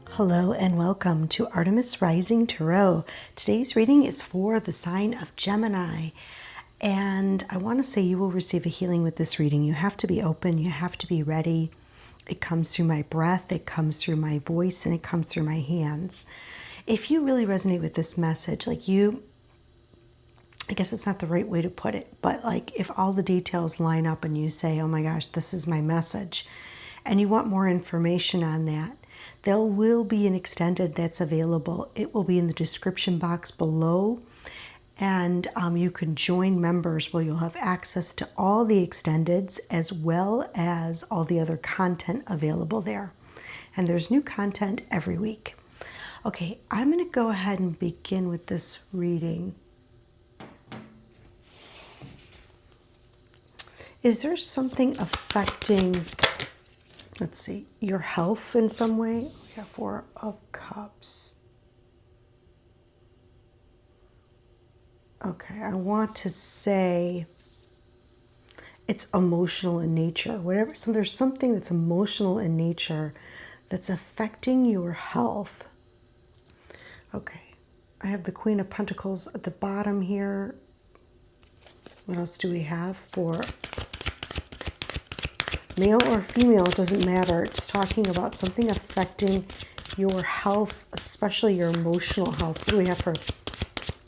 Hello and welcome to Artemis Rising Tarot. Today's reading is for the sign of Gemini. And I want to say you will receive a healing with this reading. You have to be open. You have to be ready. It comes through my breath. It comes through my voice. And it comes through my hands. If you really resonate with this message, I guess it's not the right way to put it, but like if all the details line up and you say, oh my gosh, this is my message, and you want more information on that, there will be an extended that's available. It will be in the description box below, and you can join members where you'll have access to all the extendeds as well as all the other content available there. And there's new content every week. Okay, I'm going to go ahead and begin with this reading. Is there something affecting, let's see, your health in some way? We have Four of Cups. Okay, I want to say it's emotional in nature. Whatever. So there's something that's emotional in nature that's affecting your health. Okay, I have the Queen of Pentacles at the bottom here. What else do we have for male or female? It doesn't matter. It's talking about something affecting your health, especially your emotional health. What do we have for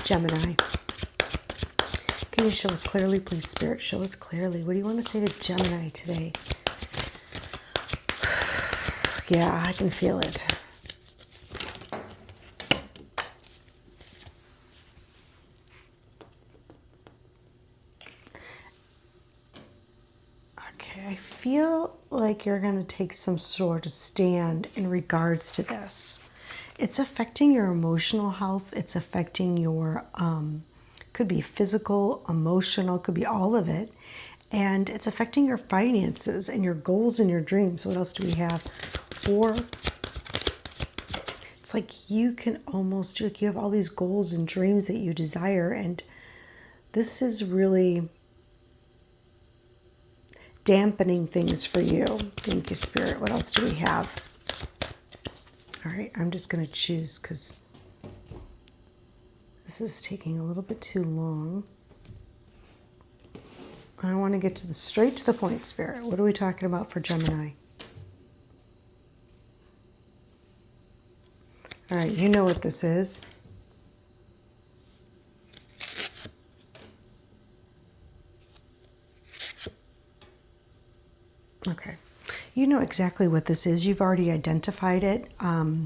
Gemini? Can you show us clearly, please, Spirit? Show us clearly. What do you want to say to Gemini today? Yeah, I can feel it. I feel like you're going to take some sort of stand in regards to this. It's affecting your emotional health. It's affecting your, could be physical, emotional, could be all of it. And it's affecting your finances and your goals and your dreams. What else do we have? Four. It's like you can almost, like you have all these goals and dreams that you desire. And this is really dampening things for you. Thank you, Spirit. What else do we have? All right, I'm just going to choose because this is taking a little bit too long. I want to get to straight to the point, Spirit. What are we talking about for Gemini? All right, you know what this is. Okay. You know exactly what this is. You've already identified it. I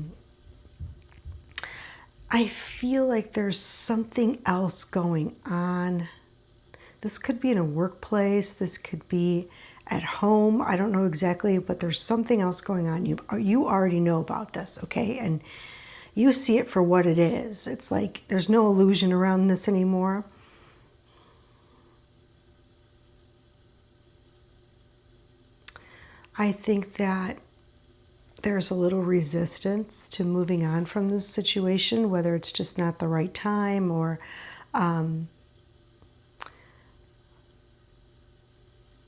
feel like there's something else going on. This could be in a workplace. This could be at home. I don't know exactly, but there's something else going on. You already know about this, okay? And you see it for what it is. It's like there's no illusion around this anymore. I think that there's a little resistance to moving on from this situation, whether it's just not the right time or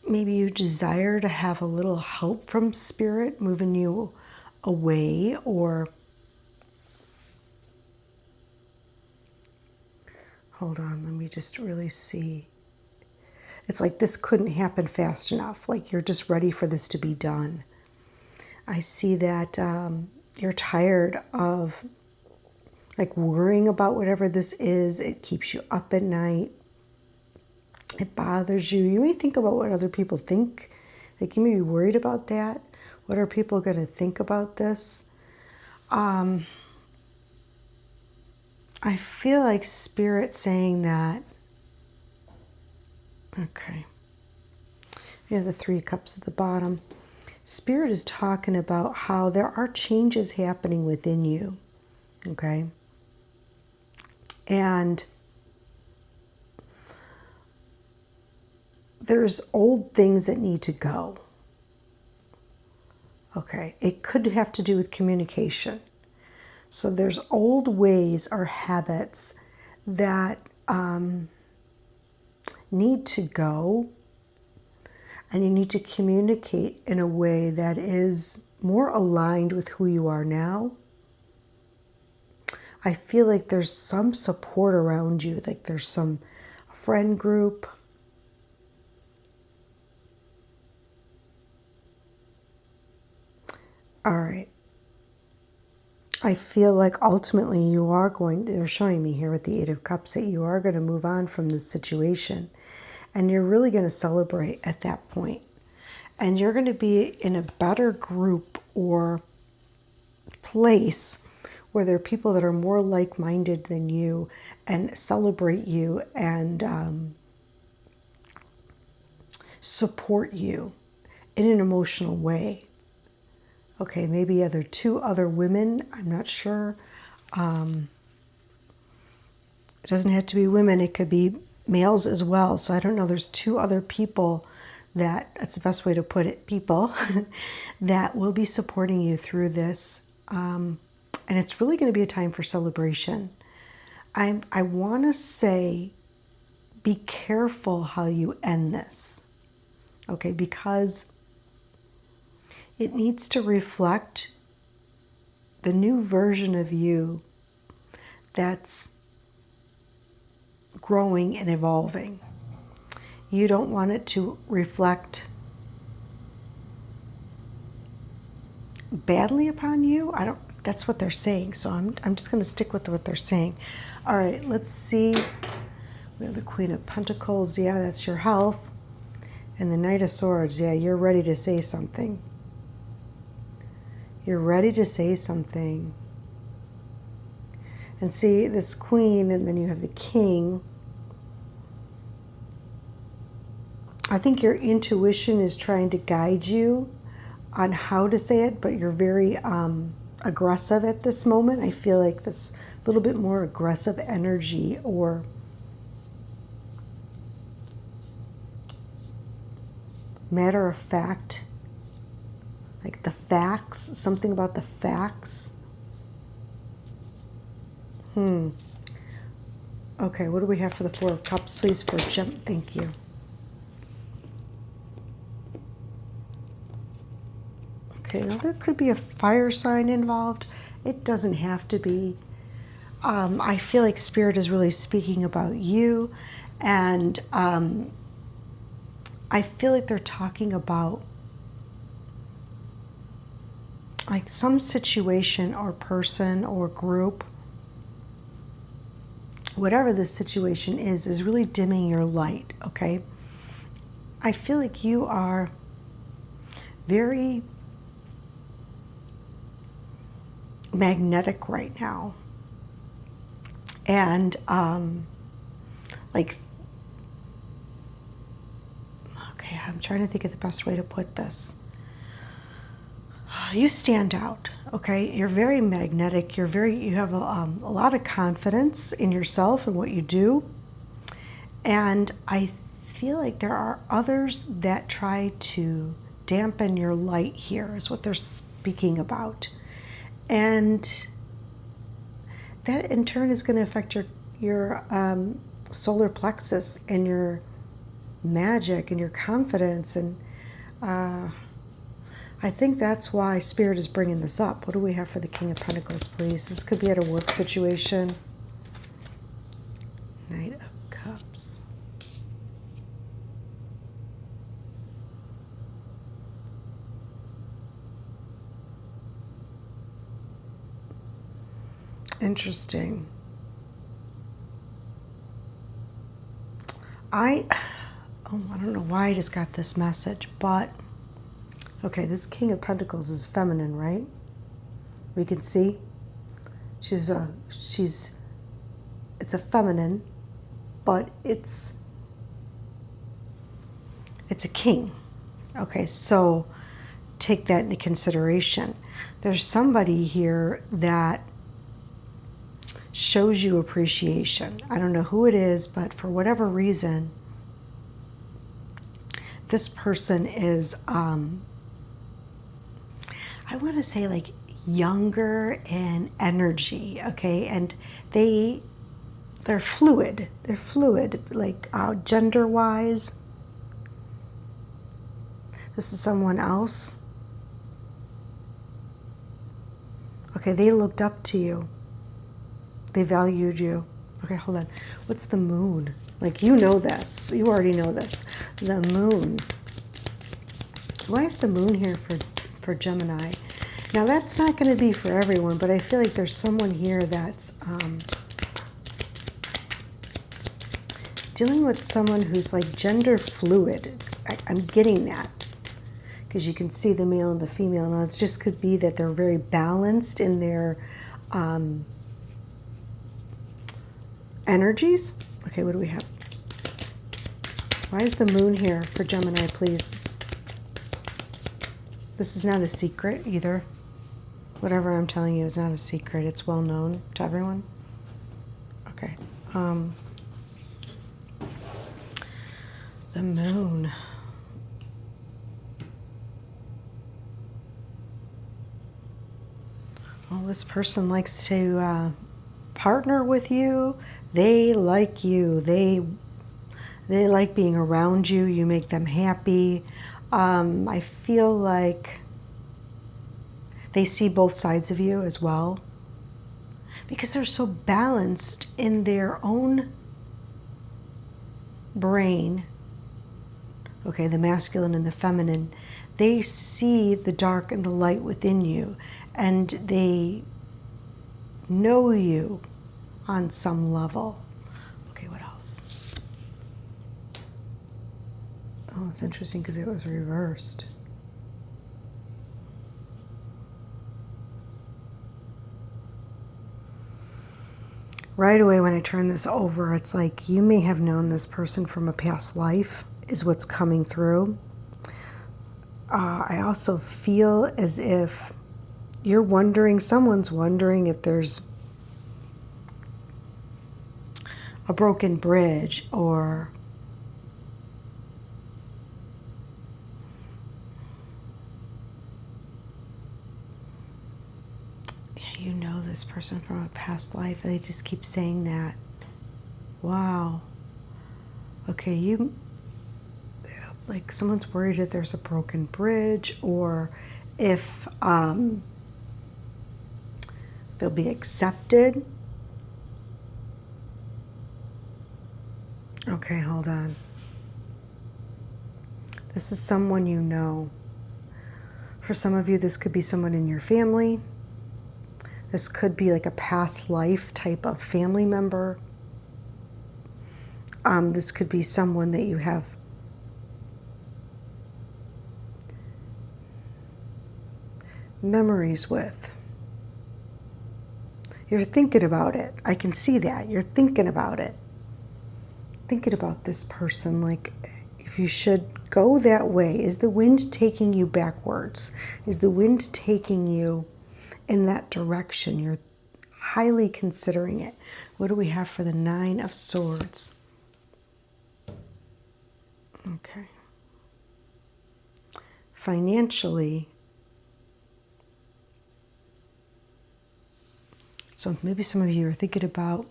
maybe you desire to have a little help from Spirit moving you away, or hold on, let me just really see. It's like this couldn't happen fast enough. Like you're just ready for this to be done. I see that you're tired of like worrying about whatever this is. It keeps you up at night. It bothers you. You may think about what other people think. Like you may be worried about that. What are people going to think about this? I feel like Spirit saying that. Okay. Yeah, the Three of Cups at the bottom. Spirit is talking about how there are changes happening within you. Okay. And there's old things that need to go. Okay. It could have to do with communication. So there's old ways or habits that need to go And you need to communicate in a way that is more aligned with who you are now. I feel like there's some support around you, like there's some friend group. All right. I feel like ultimately you are going, they're showing me here with the Eight of Cups, that you are going to move on from this situation. And you're really going to celebrate at that point. And you're going to be in a better group or place where there are people that are more like-minded than you and celebrate you and support you in an emotional way. Okay, maybe other two other women, I'm not sure. It doesn't have to be women, it could be males as well. So I don't know, there's two other people that's the best way to put it, people, that will be supporting you through this. And it's really going to be a time for celebration. I want to say, be careful how you end this. Okay, because it needs to reflect the new version of you that's growing and evolving. You don't want it to reflect badly upon you. That's what they're saying. So I'm just going to stick with what they're saying. All right, let's see. We have the Queen of Pentacles. Yeah, that's your health. And the Knight of Swords. Yeah, you're ready to say something. You're ready to say something. And see this Queen, and then you have the King. I think your intuition is trying to guide you on how to say it, but you're very aggressive at this moment. I feel like this little bit more aggressive energy, or matter of fact, like the facts, something about the facts. Okay, what do we have for the Four of Cups, please, for Gem? Thank you. Okay, now there could be a fire sign involved. It doesn't have to be. I feel like Spirit is really speaking about you, and I feel like they're talking about like some situation or person or group, whatever this situation is really dimming your light, okay? I feel like you are very magnetic right now. And like, okay, I'm trying to think of the best way to put this. You stand out, okay? You're very magnetic. You have a lot of confidence in yourself and what you do. And I feel like there are others that try to dampen your light here, is what they're speaking about. And that in turn is going to affect your solar plexus and your magic and your confidence. And I think that's why Spirit is bringing this up. What do we have for the King of Pentacles, please? This could be at a work situation. Knight of Cups. Interesting. I don't know why I just got this message, but okay, this King of Pentacles is feminine, right? We can see it's a feminine, but it's a king. Okay, so take that into consideration. There's somebody here that shows you appreciation. I don't know who it is, but for whatever reason, this person is, I want to say like younger in energy, okay? And they're fluid. They're fluid, like gender-wise. This is someone else. Okay, they looked up to you. They valued you. Okay, hold on. What's the moon? Like, you know this. You already know this. The moon. Why is the moon here for Gemini? Now, that's not going to be for everyone, but I feel like there's someone here that's dealing with someone who's like gender fluid. I'm getting that because you can see the male and the female. Now, it just could be that they're very balanced in their energies. Okay, what do we have? Why is the moon here for Gemini, please? This is not a secret either. Whatever I'm telling you is not a secret. It's well known to everyone. Okay. The moon. Well, this person likes to partner with you. They like you. They like being around you. You make them happy. I feel like they see both sides of you as well because they're so balanced in their own brain. Okay, the masculine and the feminine. They see the dark and the light within you, and they know you on some level. Okay, what else? Oh, it's interesting because it was reversed. Right away when I turn this over, it's like you may have known this person from a past life is what's coming through. I also feel as if you're wondering, someone's wondering if there's a broken bridge or you know this person from a past life. They just keep saying that. Wow. Okay, like someone's worried if there's a broken bridge or if they'll be accepted. Okay, hold on. This is someone you know. For some of you, this could be someone in your family. This could be like a past life type of family member. This could be someone that you have memories with. You're thinking about it. I can see that. You're thinking about it. Thinking about this person, like if you should go that way. Is the wind taking you backwards? Is the wind taking you in that direction? You're highly considering it. What do we have for the 9 of Swords? Okay. Financially, so maybe some of you are thinking about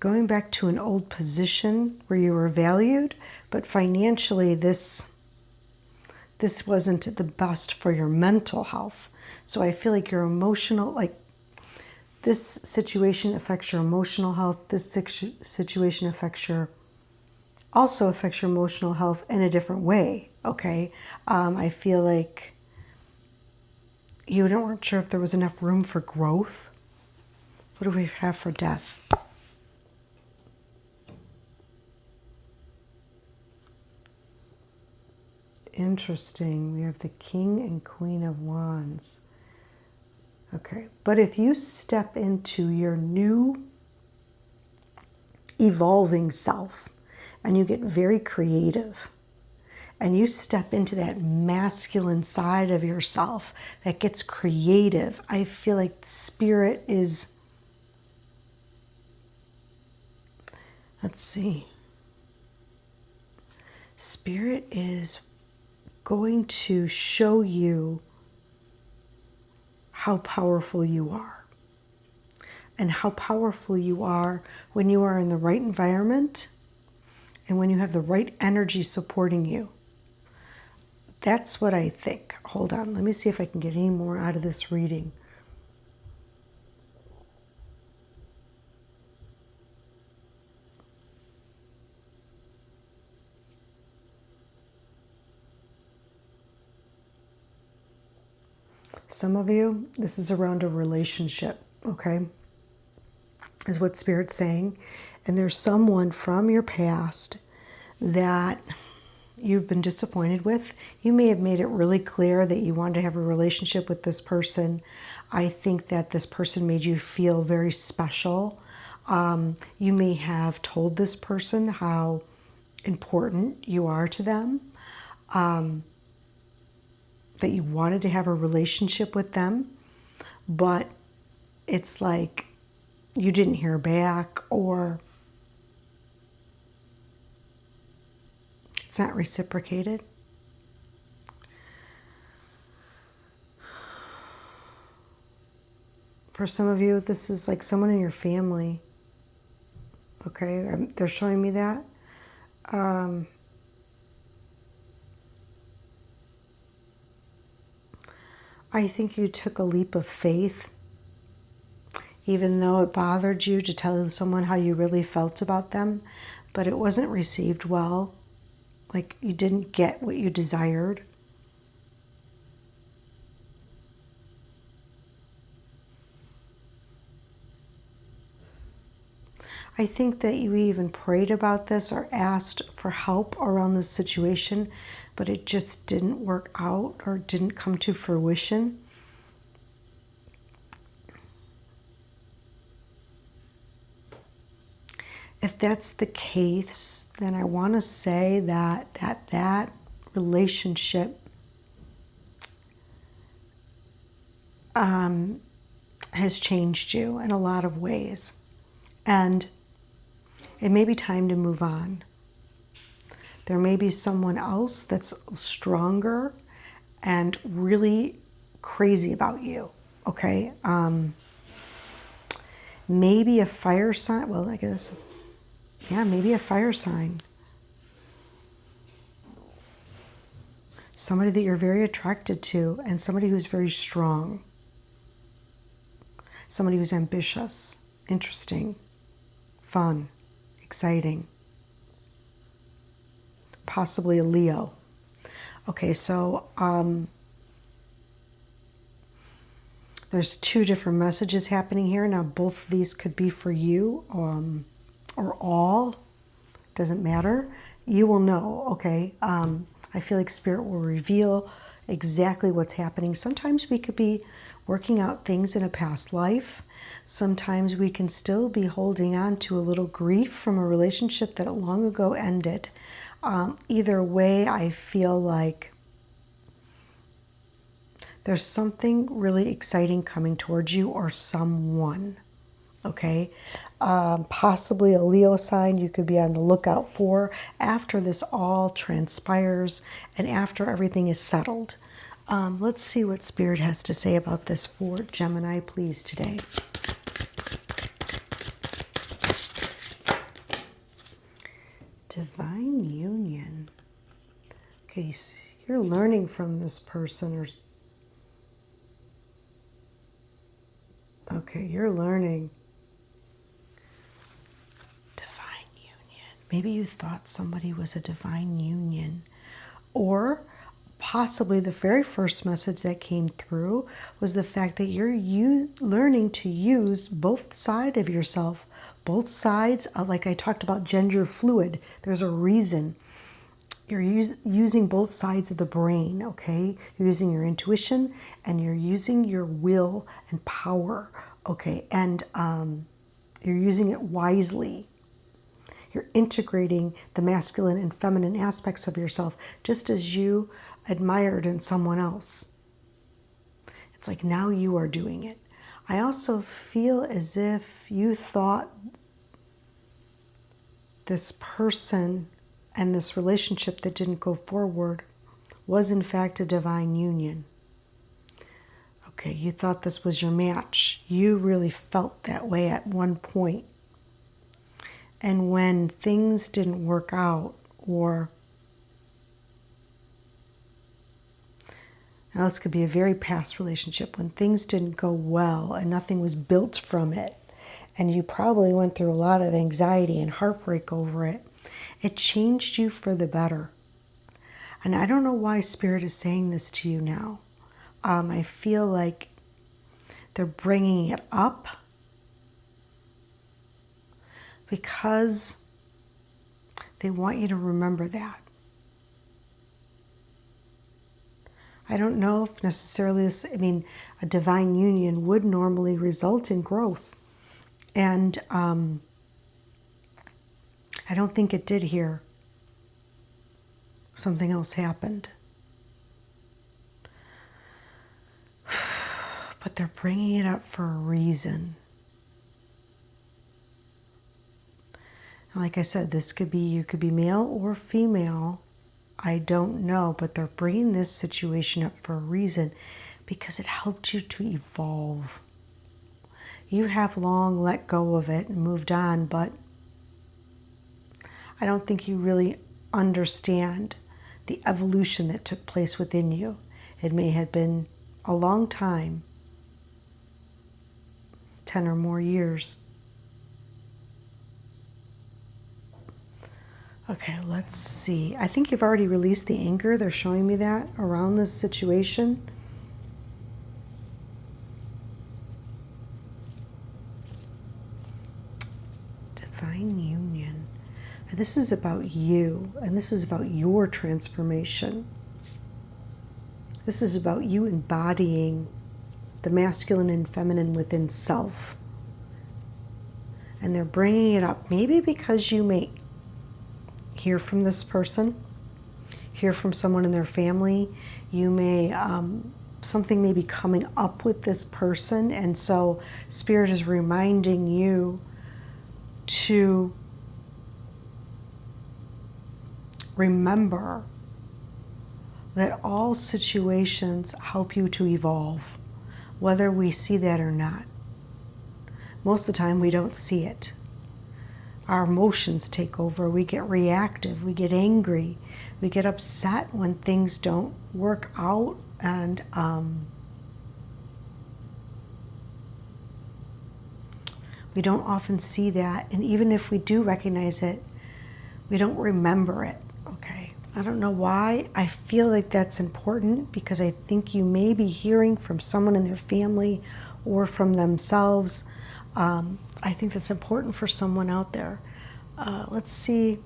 going back to an old position where you were valued, but financially this wasn't the best for your mental health. So I feel like your emotional, like this situation affects your emotional health. This situation also affects your emotional health in a different way. Okay. I feel like you weren't sure if there was enough room for growth. What do we have for Death? Interesting. We have the King and Queen of Wands. Okay. But if you step into your new evolving self and you get very creative and you step into that masculine side of yourself that gets creative, I feel like Spirit is, let's see, Spirit is going to show you how powerful you are and how powerful you are when you are in the right environment and when you have the right energy supporting you. That's what I think. Hold on. Let me see if I can get any more out of this reading. Some of you, this is around a relationship, okay? Is what Spirit's saying. And there's someone from your past that you've been disappointed with. You may have made it really clear that you wanted to have a relationship with this person. I think that this person made you feel very special. You may have told this person how important you are to them, that you wanted to have a relationship with them, but it's like you didn't hear back, or it's not reciprocated. For some of you, this is like someone in your family. Okay, they're showing me that. I think you took a leap of faith, even though it bothered you to tell someone how you really felt about them, but it wasn't received well. Like you didn't get what you desired. I think that you even prayed about this or asked for help around this situation, but it just didn't work out or didn't come to fruition. If that's the case, then I want to say that relationship has changed you in a lot of ways. And it may be time to move on. There may be someone else that's stronger and really crazy about you, okay? Maybe a fire sign. Well, I guess, yeah, maybe a fire sign. Somebody that you're very attracted to, and somebody who's very strong. Somebody who's ambitious, interesting, fun, exciting. Possibly a Leo. Okay, so there's two different messages happening here. Now, both of these could be for you or all. Doesn't matter. You will know, okay? I feel like Spirit will reveal exactly what's happening. Sometimes we could be working out things in a past life. Sometimes we can still be holding on to a little grief from a relationship that long ago ended. Either way, I feel like there's something really exciting coming towards you or someone, okay? Possibly a Leo sign you could be on the lookout for after this all transpires and after everything is settled. Let's see what Spirit has to say about this for Gemini, please, today. Divine union. Okay, so you're learning from this person, or okay, you're learning. Divine union. Maybe you thought somebody was a divine union, or possibly the very first message that came through was the fact that you're learning to use both sides of yourself. Both sides, like I talked about gender fluid, there's a reason. You're using both sides of the brain, okay? You're using your intuition and you're using your will and power, okay? And you're using it wisely. You're integrating the masculine and feminine aspects of yourself just as you admired in someone else. It's like now you are doing it. I also feel as if you thought this person and this relationship that didn't go forward was in fact a divine union. Okay, you thought this was your match. You really felt that way at one point. And when things didn't work out, or Now, this could be a very past relationship when things didn't go well and nothing was built from it. And you probably went through a lot of anxiety and heartbreak over it. It changed you for the better. And I don't know why Spirit is saying this to you now. I feel like they're bringing it up because they want you to remember that. I don't know if necessarily this, a divine union would normally result in growth. And I don't think it did here. Something else happened. But they're bringing it up for a reason. Like I said, this could be, you could be male or female. I don't know, but they're bringing this situation up for a reason because it helped you to evolve. You have long let go of it and moved on, but I don't think you really understand the evolution that took place within you. It may have been a long time, 10 or more years. Okay, let's see. I think you've already released the anger. They're showing me that around this situation. Divine union. This is about you, and this is about your transformation. This is about you embodying the masculine and feminine within self. And they're bringing it up, maybe because you may hear from this person, hear from someone in their family. You may, something may be coming up with this person, and so Spirit is reminding you to remember that all situations help you to evolve, whether we see that or not. Most of the time we don't see it. Our emotions take over. We get reactive. We get angry. We get upset when things don't work out. And we don't often see that. And even if we do recognize it, we don't remember it. Okay. I don't know why. I feel like that's important because I think you may be hearing from someone in their family or from themselves. I think that's important for someone out there. Let's see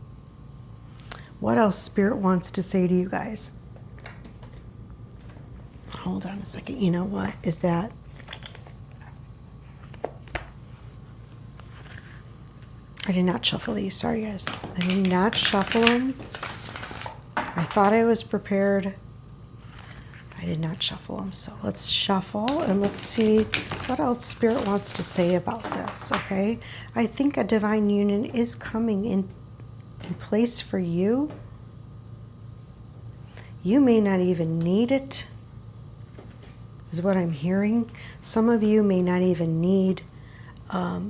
what else Spirit wants to say to you guys. Hold on a second. You know what is that? I did not shuffle these. Sorry, guys. I did not shuffle them. I thought I was prepared. I did not shuffle them. So let's shuffle and let's see what else Spirit wants to say about this, okay? I think a divine union is coming in place for you. You may not even need it, is what I'm hearing. Some of you may not even need, like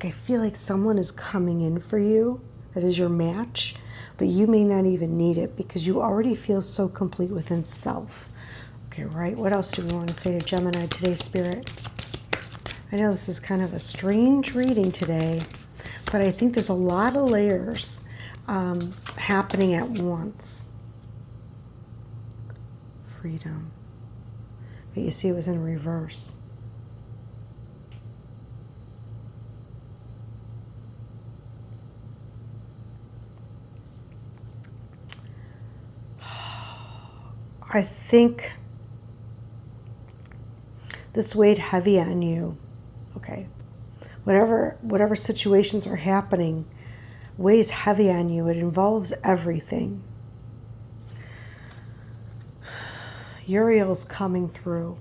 I feel like someone is coming in for you that is your match, but you may not even need it because you already feel so complete within self. Okay, right? What else do we want to say to Gemini today, Spirit? I know this is kind of a strange reading today, but I think there's a lot of layers happening at once. Freedom. But you see it was in reverse. I think this weighed heavy on you, okay? Whatever situations are happening weighs heavy on you. It involves everything. Uriel's coming through.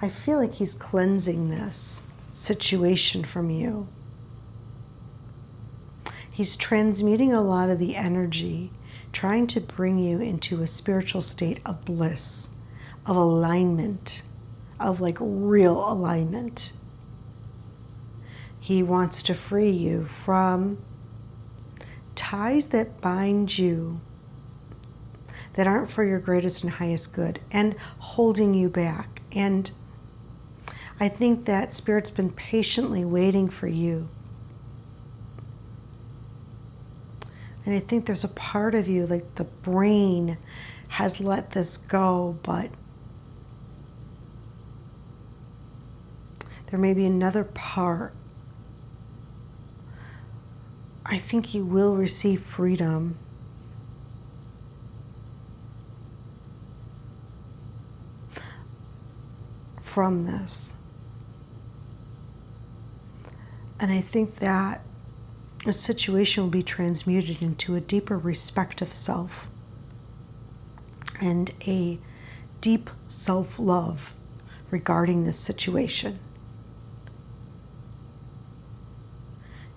I feel like he's cleansing this situation from you. He's transmuting a lot of the energy, trying to bring you into a spiritual state of bliss, of alignment, of like real alignment. He wants to free you from ties that bind you, that aren't for your greatest and highest good and holding you back. And I think that Spirit's been patiently waiting for you. And I think there's a part of you, like the brain has let this go, but there may be another part. I think you will receive freedom. From this. And I think that a situation will be transmuted into a deeper respect of self and a deep self-love regarding this situation.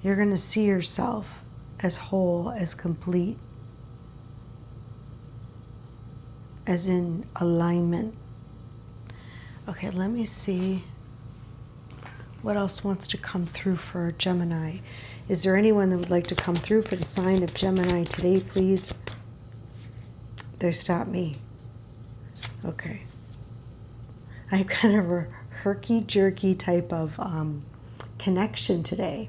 You're going to see yourself as whole, as complete, as in alignment. Okay, let me see what else wants to come through for Gemini. Is there anyone that would like to come through for the sign of Gemini today, please? They stopped me. Okay. I have kind of a herky-jerky type of connection today.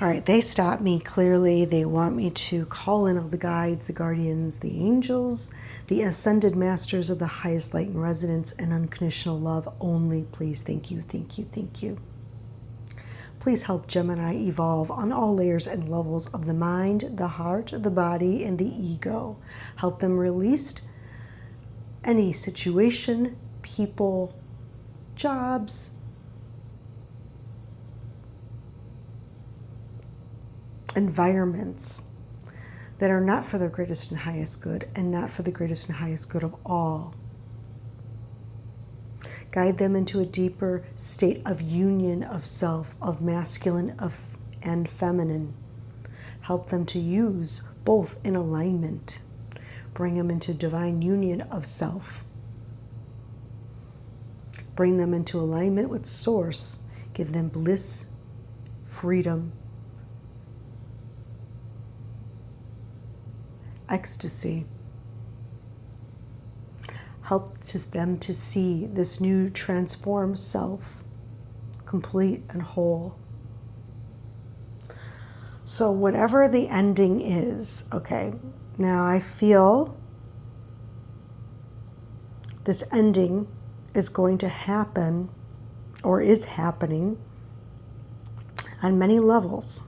All right, they stopped me clearly. They want me to call in all the guides, the guardians, the angels, the ascended masters of the highest light and resonance and unconditional love only. Please, thank you, thank you, thank you. Please help Gemini evolve on all layers and levels of the mind, the heart, the body, and the ego. Help them release any situation, people, jobs, environments that are not for their greatest and highest good and not for the greatest and highest good of all. Guide them into a deeper state of union of self, of masculine and feminine. Help them to use both in alignment. Bring them into divine union of self. Bring them into alignment with Source. Give them bliss, freedom, ecstasy. Help just them to see this new transformed self, complete and whole. So whatever the ending is, okay, now I feel this ending is going to happen or is happening on many levels.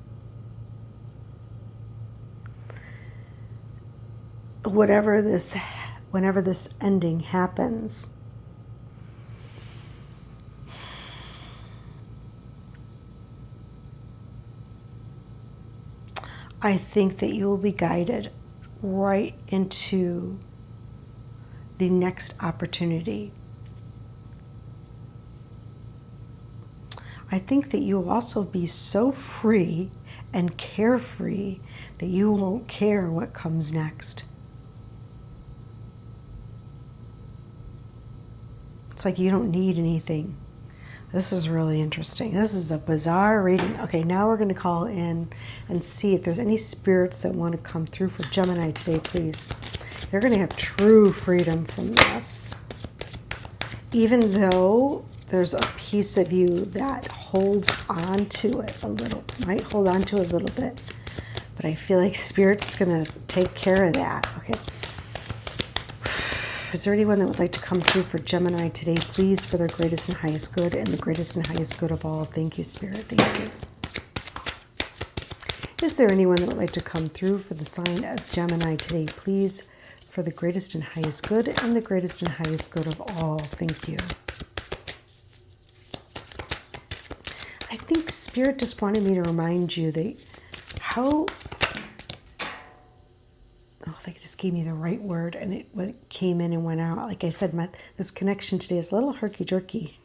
Whenever this ending happens, I think that you will be guided right into the next opportunity. I think that you will also be so free and carefree that you won't care what comes next. It's like you don't need anything. This is really interesting. This is a bizarre reading. Okay, now we're going to call in and see if there's any spirits that want to come through for Gemini today, please. You're going to have true freedom from this. Even though there's a piece of you that holds on to it a little, might hold on to it a little bit. But I feel like Spirit's going to take care of that. Okay. Is there anyone that would like to come through for Gemini today, please, for their greatest and highest good and the greatest and highest good of all? Thank you, Spirit. Thank you. Is there anyone that would like to come through for the sign of Gemini today, please, for the greatest and highest good and the greatest and highest good of all? Thank you. I think Spirit just wanted me to remind you that they just gave me the right word, and it came in and went out. Like I said, this connection today is a little herky-jerky.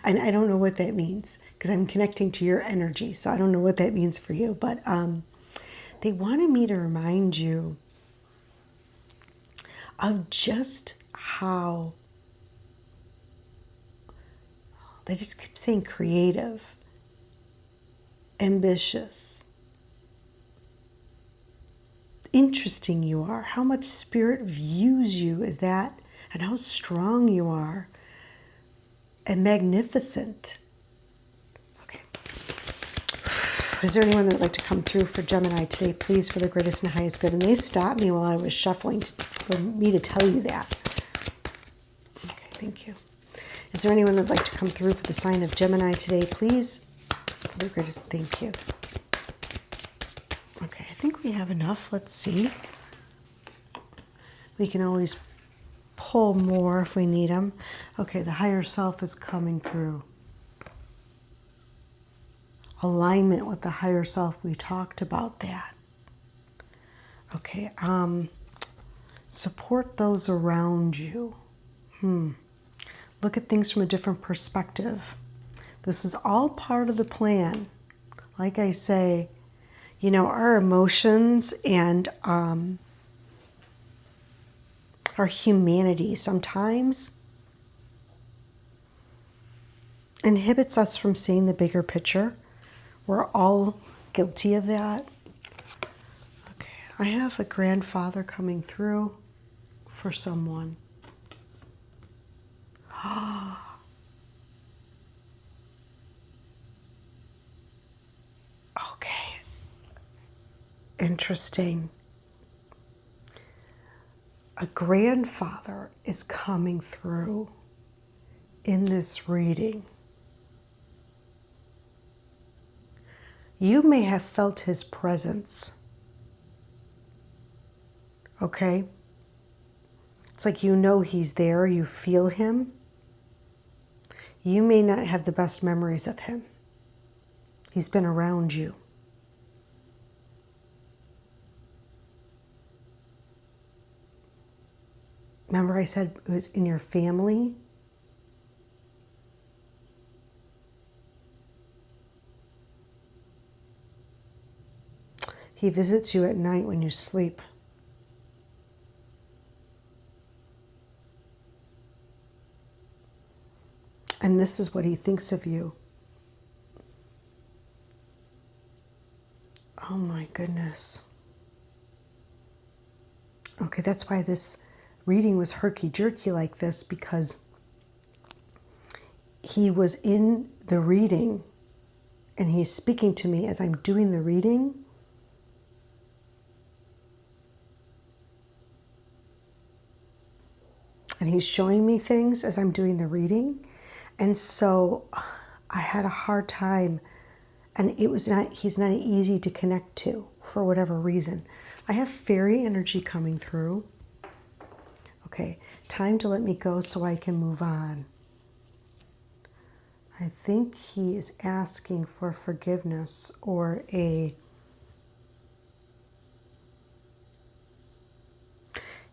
And I don't know what that means because I'm connecting to your energy. So I don't know what that means for you. But they wanted me to remind you of just how they just keep saying creative, ambitious, interesting you are, how much Spirit views you as that, and how strong you are, and magnificent. Okay. Is there anyone that would like to come through for Gemini today, please, for the greatest and highest good? And they stopped me while I was shuffling for me to tell you that. Okay, thank you. Is there anyone that would like to come through for the sign of Gemini today, please? For the greatest, thank you. Okay, I think we have enough. Let's see. We can always pull more if we need them. Okay, the higher self is coming through. Alignment with the higher self, we talked about that. Okay, support those around you. Look at things from a different perspective. This is all part of the plan. Like I say, you know, our emotions and our humanity sometimes inhibits us from seeing the bigger picture. We're all guilty of that. Okay, I have a grandfather coming through for someone. Okay. Interesting. A grandfather is coming through in this reading. You may have felt his presence. Okay? It's like you know he's there, you feel him. You may not have the best memories of him. He's been around you. Remember I said it was in your family? He visits you at night when you sleep. And this is what he thinks of you. Oh my goodness. Okay, that's why this reading was herky-jerky like this, because he was in the reading and he's speaking to me as I'm doing the reading. And he's showing me things as I'm doing the reading. And so I had a hard time, and he's not easy to connect to for whatever reason. I have fairy energy coming through. Okay, time to let me go so I can move on. I think he is asking for forgiveness or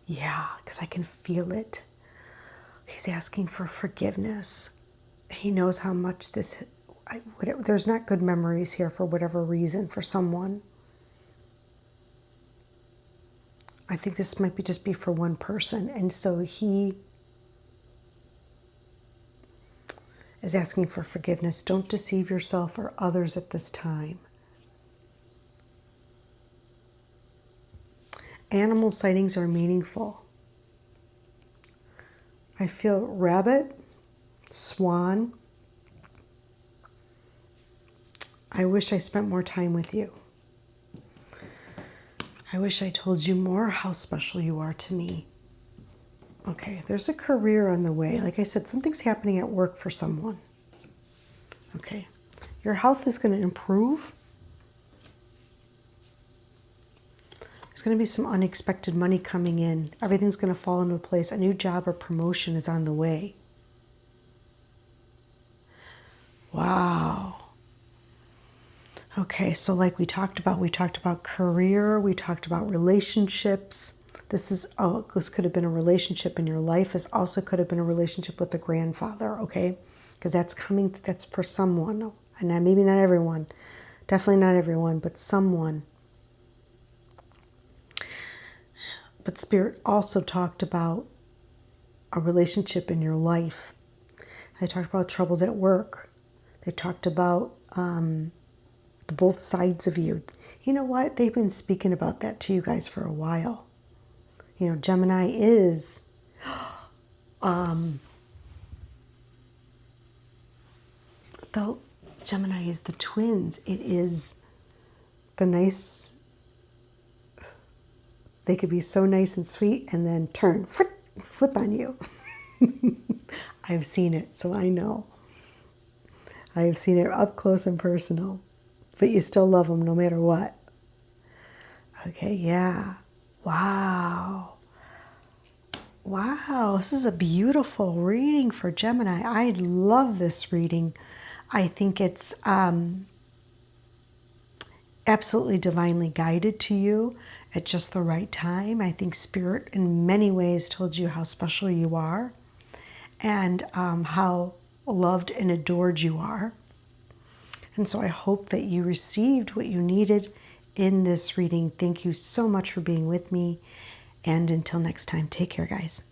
yeah, because I can feel it. He's asking for forgiveness. He knows how much there's not good memories here for whatever reason for someone. I think this might just be for one person. And so he is asking for forgiveness. Don't deceive yourself or others at this time. Animal sightings are meaningful. I feel rabbit, swan. I wish I spent more time with you. I wish I told you more how special you are to me. Okay, there's a career on the way. Like I said, something's happening at work for someone. Okay, your health is going to improve. There's going to be some unexpected money coming in. Everything's going to fall into place. A new job or promotion is on the way. Wow. Okay, so like we talked about career, we talked about relationships. This could have been a relationship in your life. This also could have been a relationship with a grandfather, okay? Because that's for someone. And maybe not everyone. Definitely not everyone, but someone. But Spirit also talked about a relationship in your life. They talked about troubles at work. They talked about the the both sides of you. You know what? They've been speaking about that to you guys for a while. You know, Gemini is Gemini is the twins. It is the nice, they could be so nice and sweet and then turn, flip on you. I've seen it, so I know. I have seen it up close and personal. But you still love them no matter what. Okay, yeah. Wow. Wow, this is a beautiful reading for Gemini. I love this reading. I think it's absolutely divinely guided to you at just the right time. I think Spirit in many ways told you how special you are and how loved and adored you are. And so I hope that you received what you needed in this reading. Thank you so much for being with me. And until next time, take care, guys.